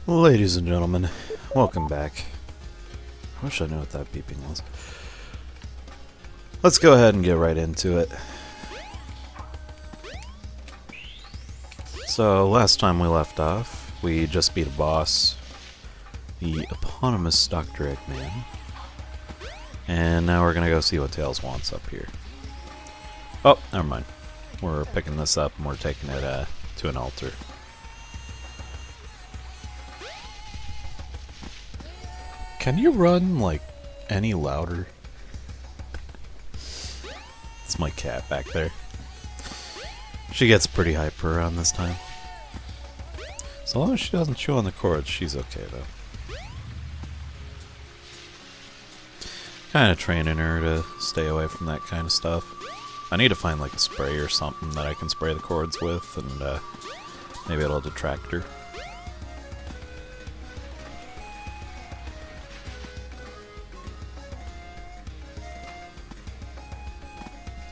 Ladies and gentlemen, welcome back. I wish I knew what that beeping was. Let's go ahead and get right into it. So, last time we left off, we just beat a boss, the eponymous Dr. Eggman. And now we're gonna go see what Tails wants up here. Oh, never mind. We're picking this up and we're taking it to an altar. Can you run, like, any louder? It's my cat back there. She gets pretty hyper around this time. So long as she doesn't chew on the cords, she's okay, though. Kind of training her to stay away from that kind of stuff. I need to find, like, a spray or something that I can spray the cords with, and maybe it'll detract her.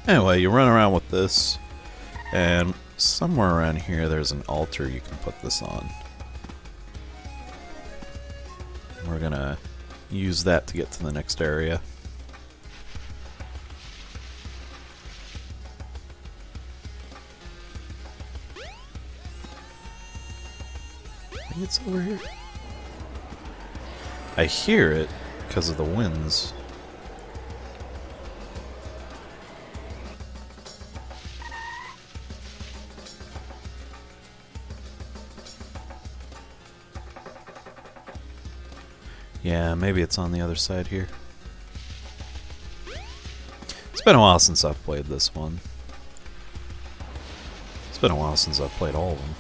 Anyway, you run around with this, and somewhere around here there's an altar you can put this on. We're gonna use that to get to the next area. I think it's over here. I hear it because of the winds. Yeah, maybe it's on the other side here. It's been a while since I've played this one. It's been a while since I've played all of them.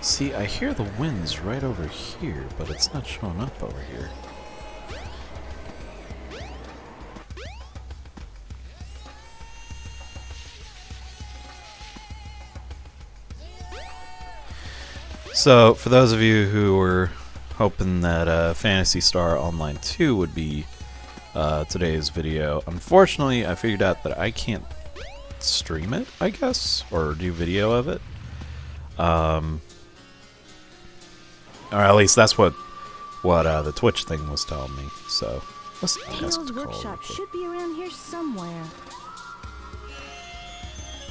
See, I hear the winds right over here, but it's not showing up over here. So, for those of you who were hoping that Phantasy Star Online 2 would be today's video, unfortunately I figured out that I can't stream it, I guess, or do video of it. Or at least that's what the Twitch thing was telling me. So, let's ask Tails' to call workshop it. should be around here somewhere.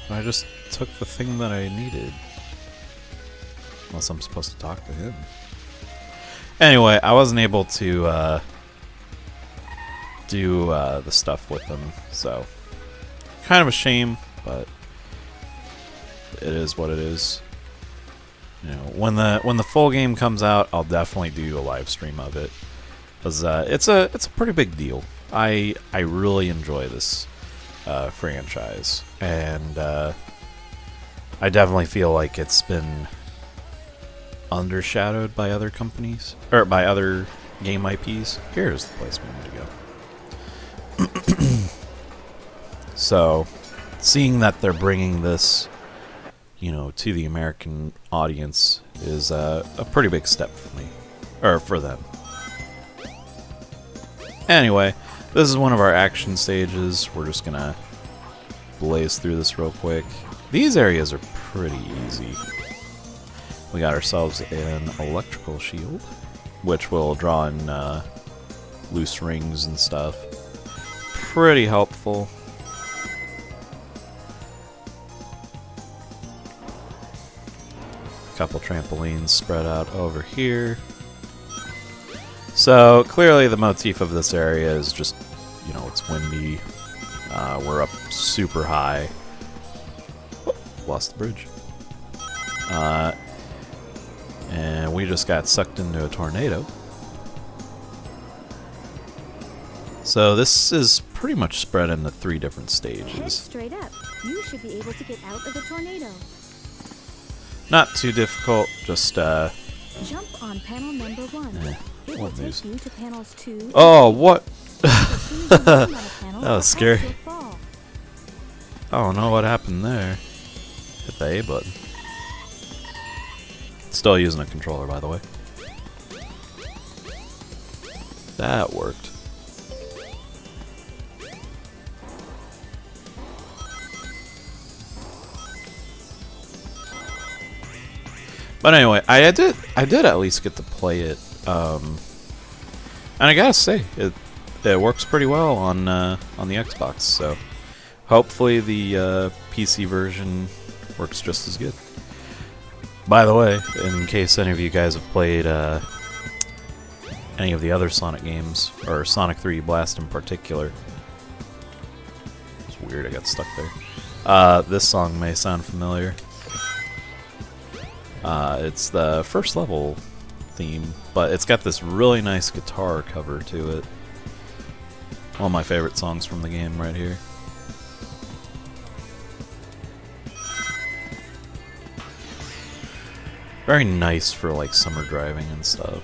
I just took the thing that I needed. Unless I'm supposed to talk to him. Anyway, I wasn't able to do the stuff with him, so kind of a shame, but it is what it is. You know, when the full game comes out, I'll definitely do a live stream of it, because it's a pretty big deal. I really enjoy this franchise, and I definitely feel like it's been undershadowed by other companies, or by other game IPs. Here's the place we need to go. So, seeing that they're bringing this, you know, to the American audience is a pretty big step for me, or for them. Anyway, this is one of our action stages. We're just gonna blaze through this real quick. These areas are pretty easy. We got ourselves an electrical shield, which will draw in loose rings and stuff. Pretty helpful. A couple trampolines spread out over here. So clearly the motif of this area is just, you know, it's windy. We're up super high. Oh, lost the bridge. And we just got sucked into a tornado. So this is pretty much spread into 3 different Head stages. straight up. You should be able to get out of the tornado. Not too difficult, just Jump on panel number 1. It will what news? take you to panels 2. Oh, what? As soon as you land on a panel, That was the scary. house will fall. I don't know what happened there. Hit the A button. Still using a controller, by the way. That worked. But anyway, I did at least get to play it, and I gotta say it works pretty well on the Xbox. So hopefully the PC version works just as good. By the way, in case any of you guys have played any of the other Sonic games, or Sonic 3 Blast in particular, it's weird I got stuck there. This song may sound familiar. It's the first level theme, but it's got this really nice guitar cover to it. One of my favorite songs from the game right here. Very nice for like summer driving and stuff.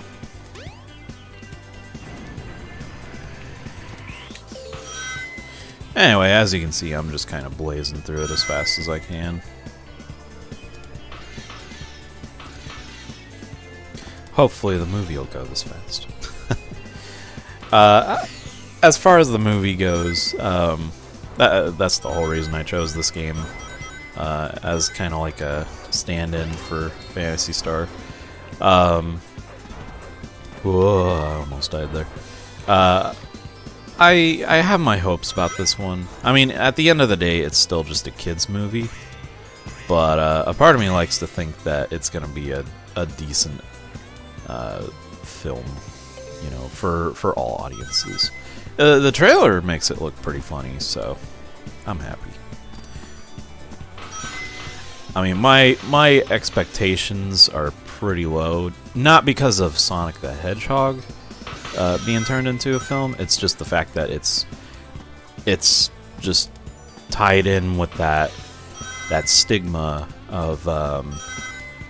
Anyway, as you can see, I'm just kind of blazing through it as fast as I can. Hopefully the movie will go this fast. As far as the movie goes, that's the whole reason I chose this game as kind of like a stand-in for Phantasy Star. Whoa, I almost died there. I have my hopes about this one. I mean, at the end of the day, it's still just a kids' movie, but a part of me likes to think that it's going to be a decent film, you know, for all audiences. The trailer makes it look pretty funny, so I'm happy. I mean, my expectations are pretty low, not because of Sonic the Hedgehog being turned into a film. It's just the fact that it's just tied in with that stigma of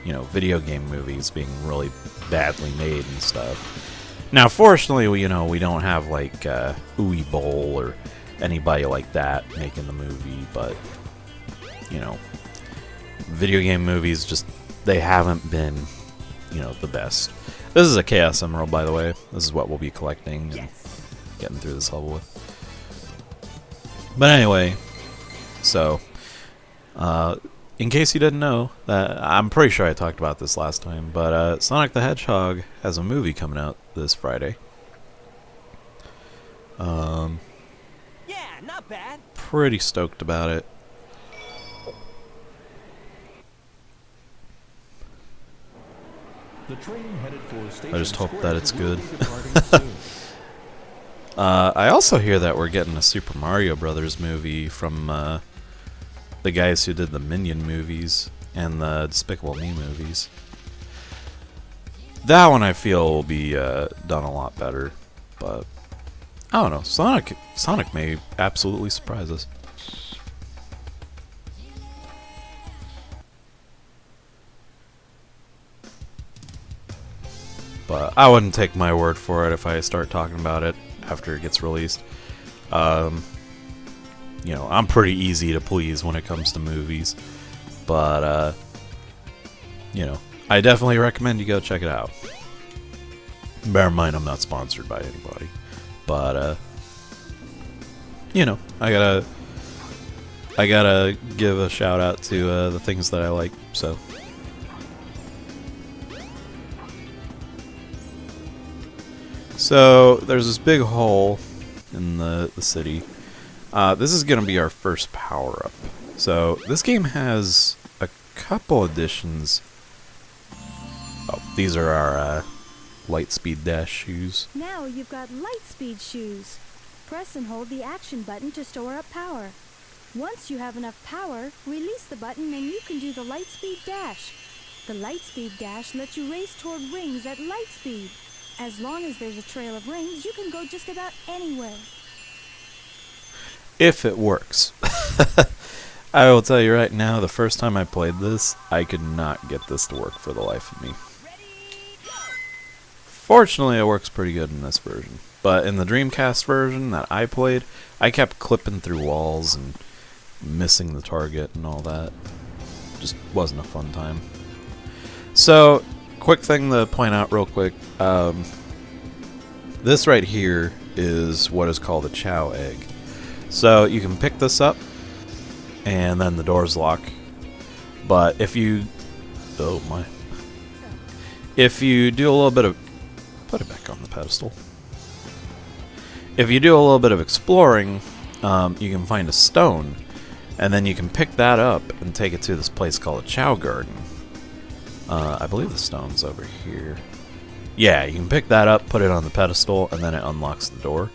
you know, video game movies being really badly made and stuff. Now, fortunately, we don't have like Uwe Boll or anybody like that making the movie, but you know, video game movies just, they haven't been, you know, the best. This is a Chaos Emerald, by the way. This is what we'll be collecting and getting through this level with. But anyway, so in case you didn't know, I'm pretty sure I talked about this last time, but Sonic the Hedgehog has a movie coming out this Friday. Yeah, not bad. Pretty stoked about it. The train headed for Station I just hope Square that it's will good. be departing soon. I also hear that we're getting a Super Mario Brothers movie from the guys who did the Minion movies and the Despicable Me movies. That one I feel will be done a lot better, but I don't know. Sonic may absolutely surprise us. But I wouldn't take my word for it if I start talking about it after it gets released. You know, I'm pretty easy to please when it comes to movies, but you know, I definitely recommend you go check it out. Bear in mind, I'm not sponsored by anybody, but you know, I gotta give a shout out to the things that I like. So there's this big hole in the city. This is gonna be our first power up. So this game has a couple additions. Oh, these are our Lightspeed Dash shoes. Now you've got Lightspeed shoes. Press and hold the action button to store up power. Once you have enough power, release the button and you can do the Lightspeed Dash. The Lightspeed Dash lets you race toward rings at light speed. As long as there's a trail of rings, you can go just about anywhere. If it works. I will tell you right now, the first time I played this, I could not get this to work for the life of me. Fortunately, it works pretty good in this version. But in the Dreamcast version that I played, I kept clipping through walls and missing the target and all that. Just wasn't a fun time. So, quick thing to point out real quick. This right here is what is called a Chow Egg. So you can pick this up and then the doors lock. But if you... Oh my. if you do a little bit of... Put it back on the pedestal. If you do a little bit of exploring, you can find a stone, and then you can pick that up and take it to this place called a Chow Garden. I believe the stone's over here. Yeah, you can pick that up, put it on the pedestal, and then it unlocks the door.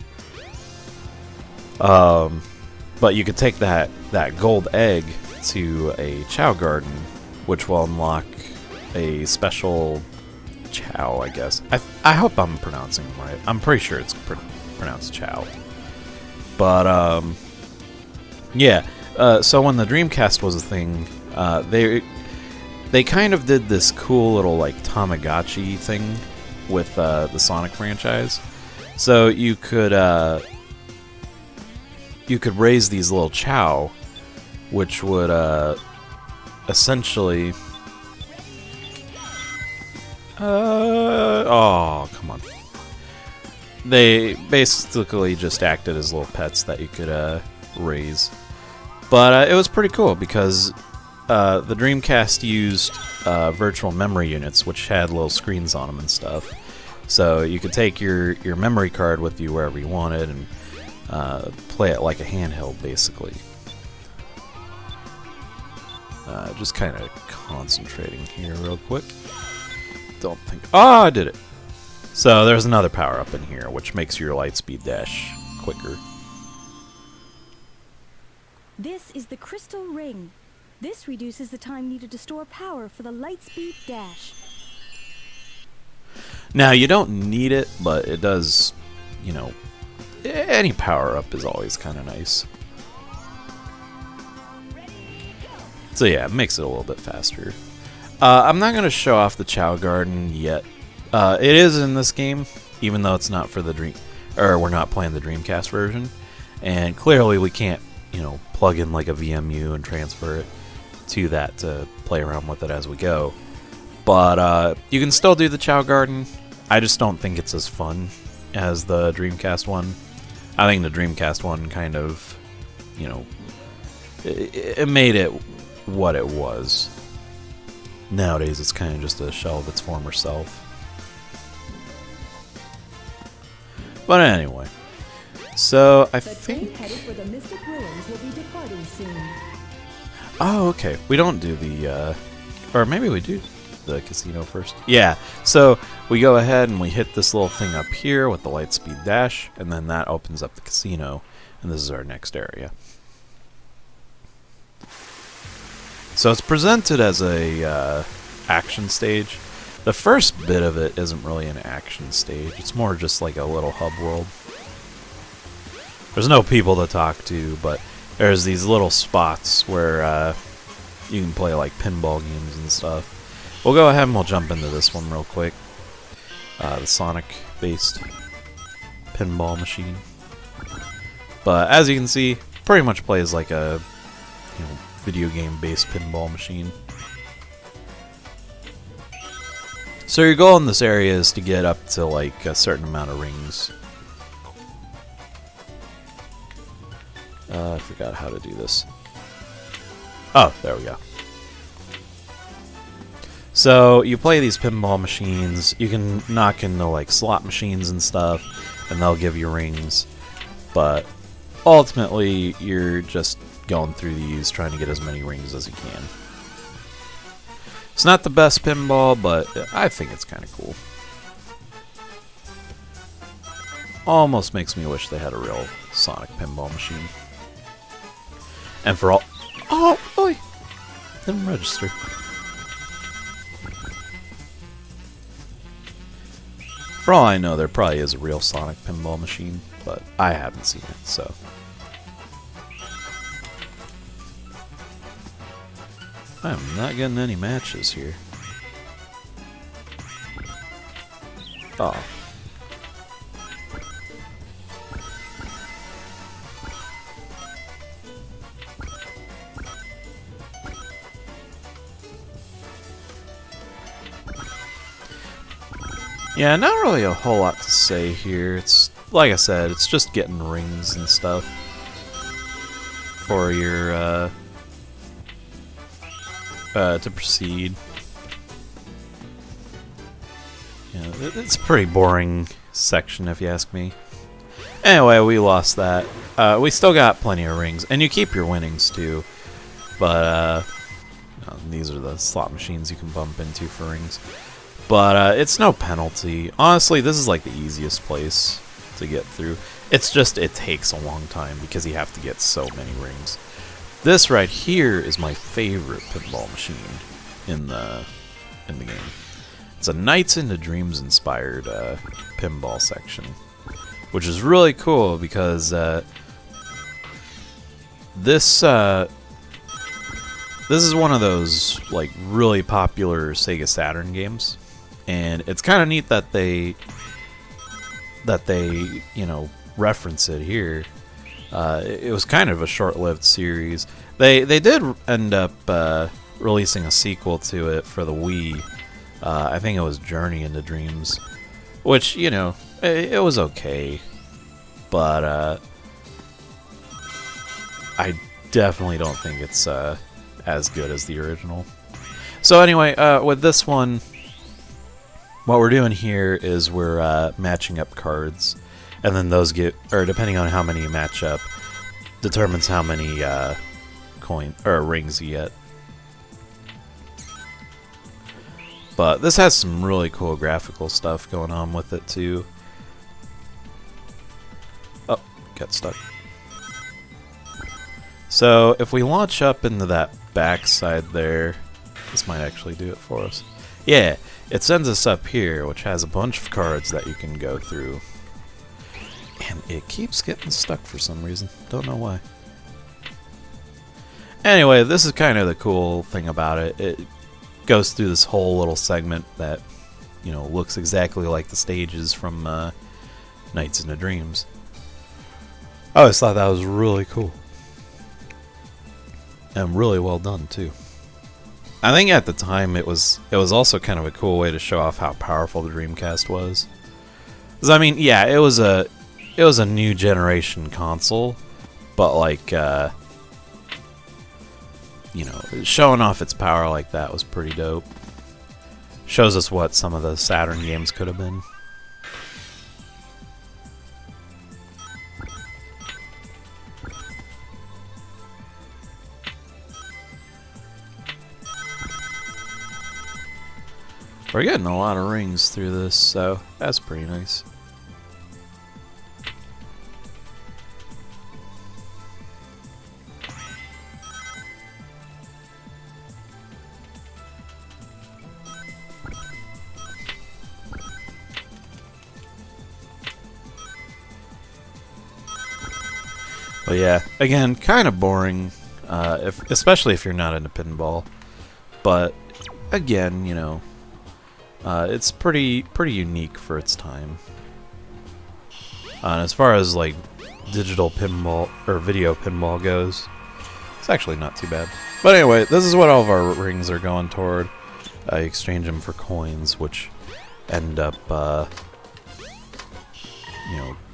But you could take that gold egg to a Chow Garden, which will unlock a special Chow, I guess. I hope I'm pronouncing it right. I'm pretty sure it's pronounced Chow. But, yeah. So when the Dreamcast was a thing, they kind of did this cool little, like, Tamagotchi thing with the Sonic franchise. So you could raise these little Chow, which would essentially... oh, come on. They basically just acted as little pets that you could raise. But it was pretty cool because the Dreamcast used virtual memory units, which had little screens on them and stuff. So you could take your memory card with you wherever you wanted and play it like a handheld, basically. Just kind of concentrating here real quick. Don't think... Oh, I did it! So there's another power-up in here, which makes your Lightspeed Dash quicker. This is the Crystal Ring. This reduces the time needed to store power for the Lightspeed Dash. Now, you don't need it, but it does, you know... Any power-up is always kind of nice. So yeah, it makes it a little bit faster. I'm not going to show off the Chow Garden yet. It is in this game, even though it's not for the we're not playing the Dreamcast version. And clearly we can't, you know, plug in like a VMU and transfer it to that to play around with it as we go. But you can still do the Chow Garden. I just don't think it's as fun as the Dreamcast one. I think the Dreamcast one kind of, you know, it made it what it was. Nowadays, it's kind of just a shell of its former self. But anyway, so I think... headed for the Mystic Ruins will be departing soon. Oh, okay. We don't do the, or maybe we do the casino first. Yeah, so we go ahead and we hit this little thing up here with the Lightspeed Dash, and then that opens up the casino, and this is our next area. So it's presented as a action stage. The first bit of it isn't really an action stage. It's more just like a little hub world. There's no people to talk to, but there's these little spots where you can play like pinball games and stuff. We'll go ahead and we'll jump into this one real quick. The Sonic-based pinball machine. But as you can see, pretty much plays like a, you know, video game-based pinball machine. So your goal in this area is to get up to like a certain amount of rings. I forgot how to do this. Oh, there we go. So you play these pinball machines. You can knock into like slot machines and stuff, and they'll give you rings. But ultimately, you're just going through these, trying to get as many rings as you can. It's not the best pinball, but I think it's kind of cool. Almost makes me wish they had a real Sonic pinball machine. And for all... Oh, boy! Didn't register. For all I know, there probably is a real Sonic pinball machine, but I haven't seen it, so... I'm not getting any matches here. Oh. Yeah, not really a whole lot to say here. It's, like I said, it's just getting rings and stuff for your, to proceed. It's a pretty boring section, if you ask me. Anyway, we lost that. We still got plenty of rings, and you keep your winnings too. But these are the slot machines you can bump into for rings. But it's no penalty. Honestly, this is like the easiest place to get through. It's just it takes a long time because you have to get so many rings. This right here is my favorite pinball machine in the game. It's a Nights into Dreams inspired pinball section, which is really cool because this is one of those like really popular Sega Saturn games, and it's kind of neat that they reference it here. It was kind of a short-lived series. They did end up releasing a sequel to it for the Wii. I think it was Journey into Dreams, which, it was okay, but I definitely don't think it's as good as the original. So anyway, with this one, what we're doing here is we're matching up cards, and then those depending on how many you match up, determines how many rings you get. But this has some really cool graphical stuff going on with it too. Oh, got stuck. So if we launch up into that back side there, this might actually do it for us. Yeah, it sends us up here, which has a bunch of cards that you can go through. And it keeps getting stuck for some reason. Don't know why. Anyway, this is kind of the cool thing about it. It goes through this whole little segment that, looks exactly like the stages from Nights into Dreams. I always thought that was really cool. And really well done, too. I think at the time it was also kind of a cool way to show off how powerful the Dreamcast was. 'Cause, I mean, yeah, it was a new generation console, but like, showing off its power like that was pretty dope. Shows us what some of the Saturn games could have been. We're getting a lot of rings through this, so that's pretty nice. But yeah, again, kind of boring, especially if you're not into pinball. But again, it's pretty unique for its time. And as far as like digital pinball or video pinball goes, it's actually not too bad. But anyway, this is what all of our rings are going toward. You exchange them for coins, which end up,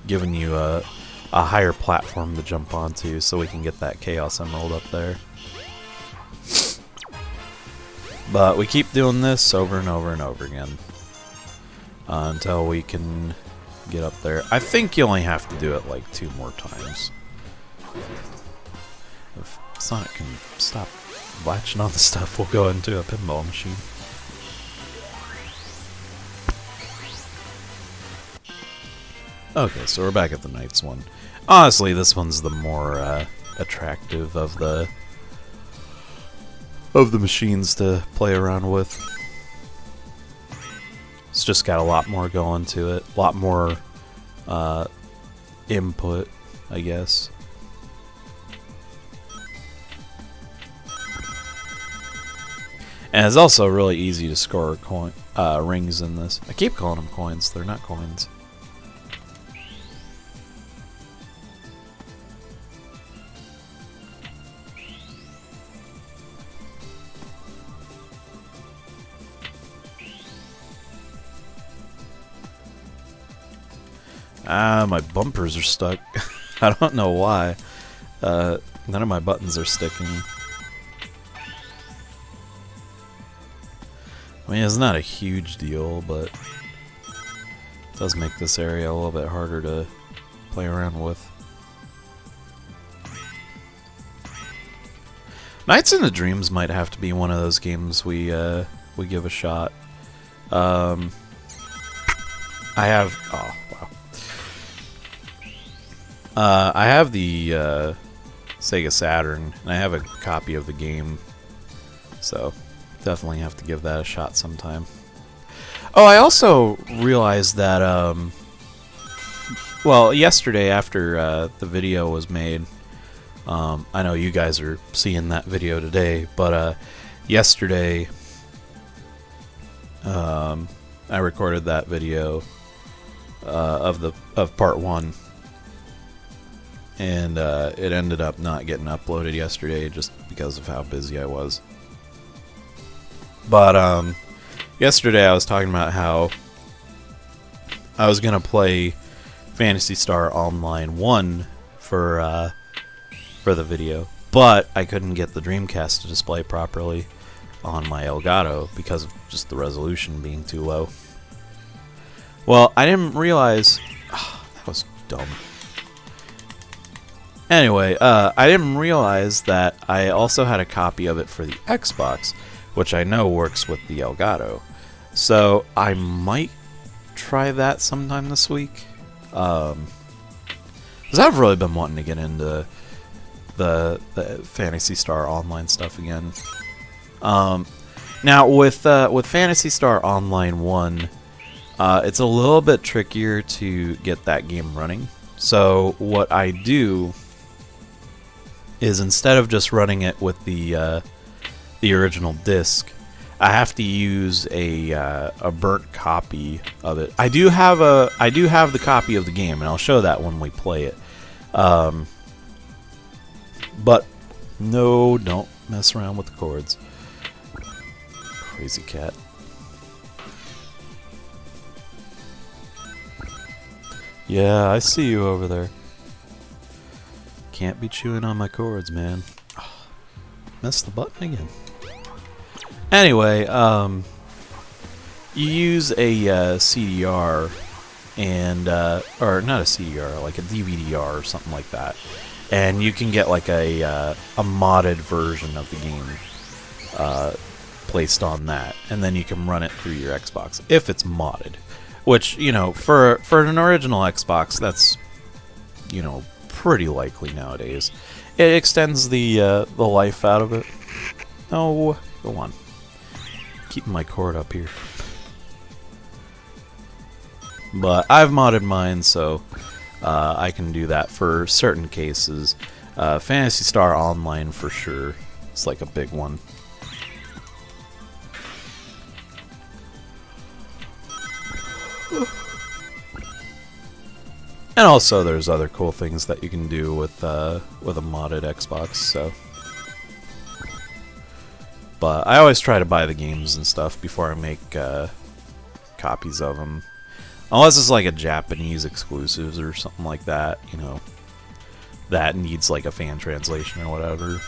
giving you a higher platform to jump onto, so we can get that Chaos Emerald up there. But we keep doing this over and over and over again until we can get up there. I think you only have to do it like 2 more times. If Sonic can stop latching on the stuff, we'll go into a pinball machine. Okay, so we're back at the Knights one. Honestly, this one's the more attractive of the machines to play around with. It's just got a lot more going to it, a lot more input, I guess. And it's also really easy to score rings in this. I keep calling them coins, they're not coins. My bumpers are stuck. I don't know why. None of my buttons are sticking. I mean, it's not a huge deal, but Does make this area a little bit harder to play around with. Nights into Dreams might have to be one of those games we give a shot. I have I have the Sega Saturn, and I have a copy of the game, so definitely have to give that a shot sometime. Oh, I also realized that well, yesterday after the video was made, I know you guys are seeing that video today, but yesterday I recorded that video of part 1, and it ended up not getting uploaded yesterday just because of how busy I was. But yesterday I was talking about how I was gonna play Phantasy Star Online 1 for the video, but I couldn't get the Dreamcast to display properly on my Elgato because of just the resolution being too low. Well, I didn't realize... that was dumb. Anyway, I didn't realize that I also had a copy of it for the Xbox, which I know works with the Elgato. So I might try that sometime this week. Because I've really been wanting to get into the Phantasy Star Online stuff again. Now with Phantasy Star Online 1, it's a little bit trickier to get that game running. So what I do is, instead of just running it with the original disc, I have to use a burnt copy of it. I do have the copy of the game, and I'll show that when we play it. But no, don't mess around with the cords. Crazy cat. Yeah, I see you over there. Can't be chewing on my cords, man. Missed the button again. Anyway, you use a CDR and or not a CDR, like a DVD-R or something like that, and you can get like a modded version of the game placed on that, and then you can run it through your Xbox if it's modded. Which, you know, for an original Xbox, that's, you know, pretty likely nowadays. It extends the life out of it. Oh, go on. Keeping my cord up here. But I've modded mine, so I can do that for certain cases. Phantasy Star Online for sure. It's like a big one. And also, there's other cool things that you can do with a modded Xbox. So, but I always try to buy the games and stuff before I make copies of them, unless it's like a Japanese exclusives or something like that. You know, that needs like a fan translation or whatever.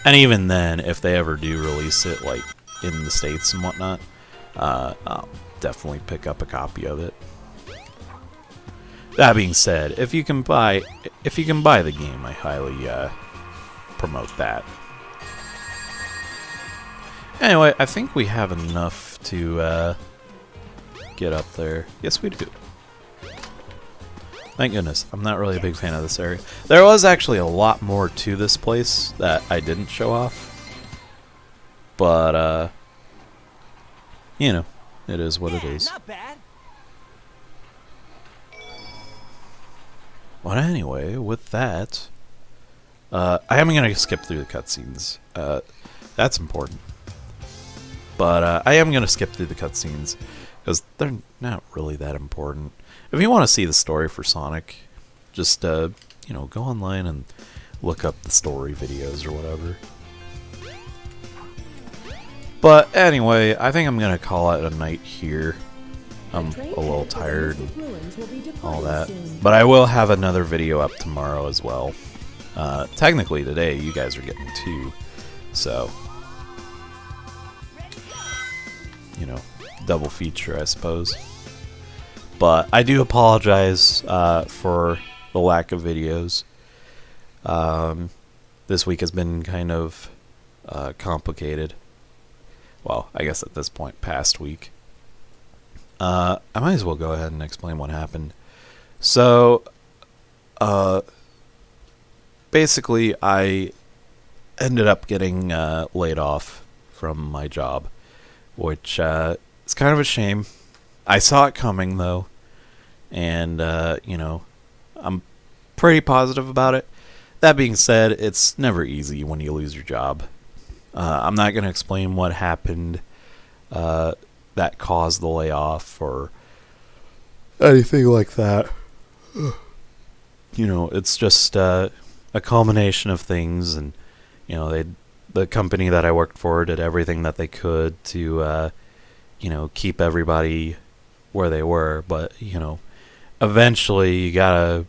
And even then, if they ever do release it, like in the States and whatnot, I'll definitely pick up a copy of it. That being said, if you can buy the game, I highly promote that. Anyway, I think we have enough to get up there. Yes, we do. Thank goodness. I'm not really a big fan of this area. There was actually a lot more to this place that I didn't show off. But, you know, it is what it is. Not bad. But anyway, with that, I am going to skip through the cutscenes. That's important. But I am going to skip through the cutscenes because they're not really that important. If you want to see the story for Sonic, just you know, go online and look up the story videos or whatever. But anyway, I think I'm going to call it a night here. I'm a little tired and all that. But I will have another video up tomorrow as well. Technically today you guys are getting 2. So, you know, double feature, I suppose. But I do apologize for the lack of videos. This week has been kind of complicated. Well, I guess at this point, past week. I might as well go ahead and explain what happened. So, basically, I ended up getting laid off from my job, which is kind of a shame. I saw it coming, though, and, I'm pretty positive about it. That being said, it's never easy when you lose your job. I'm not going to explain what happened that caused the layoff or anything like that. It's just a culmination of things, and the company that I worked for did everything that they could to keep everybody where they were, but eventually you gotta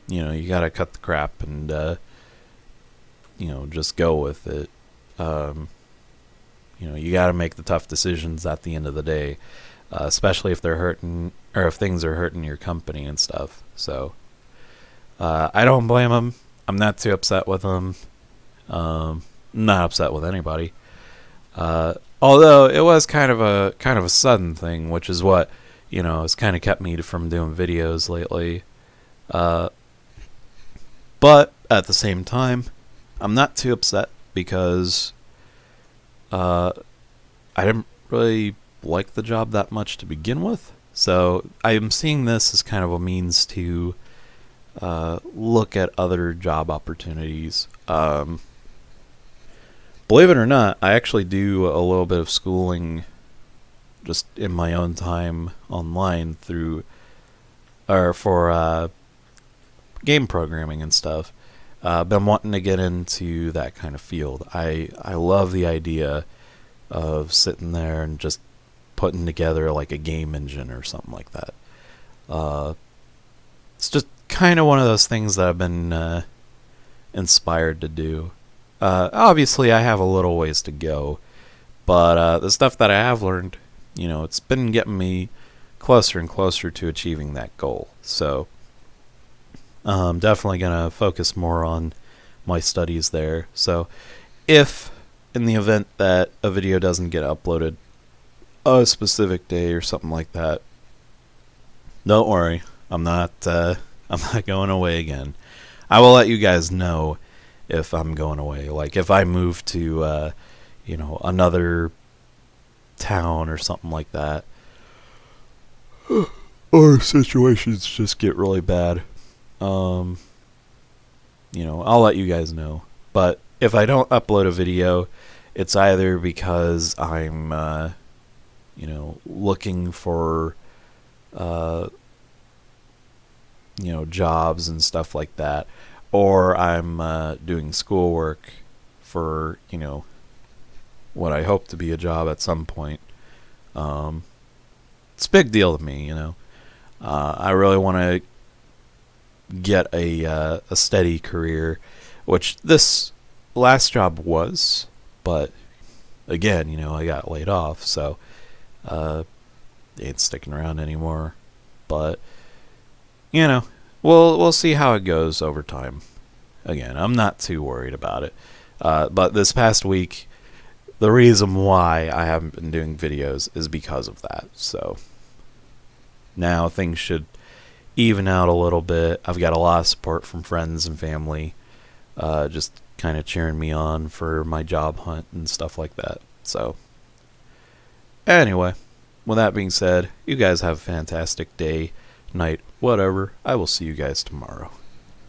cut the crap and just go with it. You gotta make the tough decisions at the end of the day, especially if they're hurting or if things are hurting your company and stuff. So I don't blame them. I'm not too upset with them. Not upset with anybody. Although it was kind of a sudden thing, which is what has kind of kept me from doing videos lately. But at the same time, I'm not too upset because I didn't really like the job that much to begin with. So I am seeing this as kind of a means to look at other job opportunities. Believe it or not, I actually do a little bit of schooling just in my own time online for game programming and stuff. Been wanting to get into that kind of field. I love the idea of sitting there and just putting together like a game engine or something like that. It's just kind of one of those things that I've been inspired to do. Obviously, I have a little ways to go, but the stuff that I have learned, it's been getting me closer and closer to achieving that goal. So I'm definitely going to focus more on my studies there. So if in the event that a video doesn't get uploaded a specific day or something like that, don't worry. I'm not going away again. I will let you guys know if I'm going away. Like if I move to another town or something like that, or situations just get really bad. I'll let you guys know. But if I don't upload a video, it's either because I'm, looking for, jobs and stuff like that, or I'm doing schoolwork for, what I hope to be a job at some point. It's a big deal to me, I really want to get a steady career, which this last job was, but again, I got laid off, so ain't sticking around anymore. But we'll see how it goes over time. Again, I'm not too worried about it. But this past week, the reason why I haven't been doing videos is because of that. So now things should even out a little bit. I've got a lot of support from friends and family, just kind of cheering me on for my job hunt and stuff like that. So anyway, with that being said, you guys have a fantastic day, night, whatever. I will see you guys tomorrow.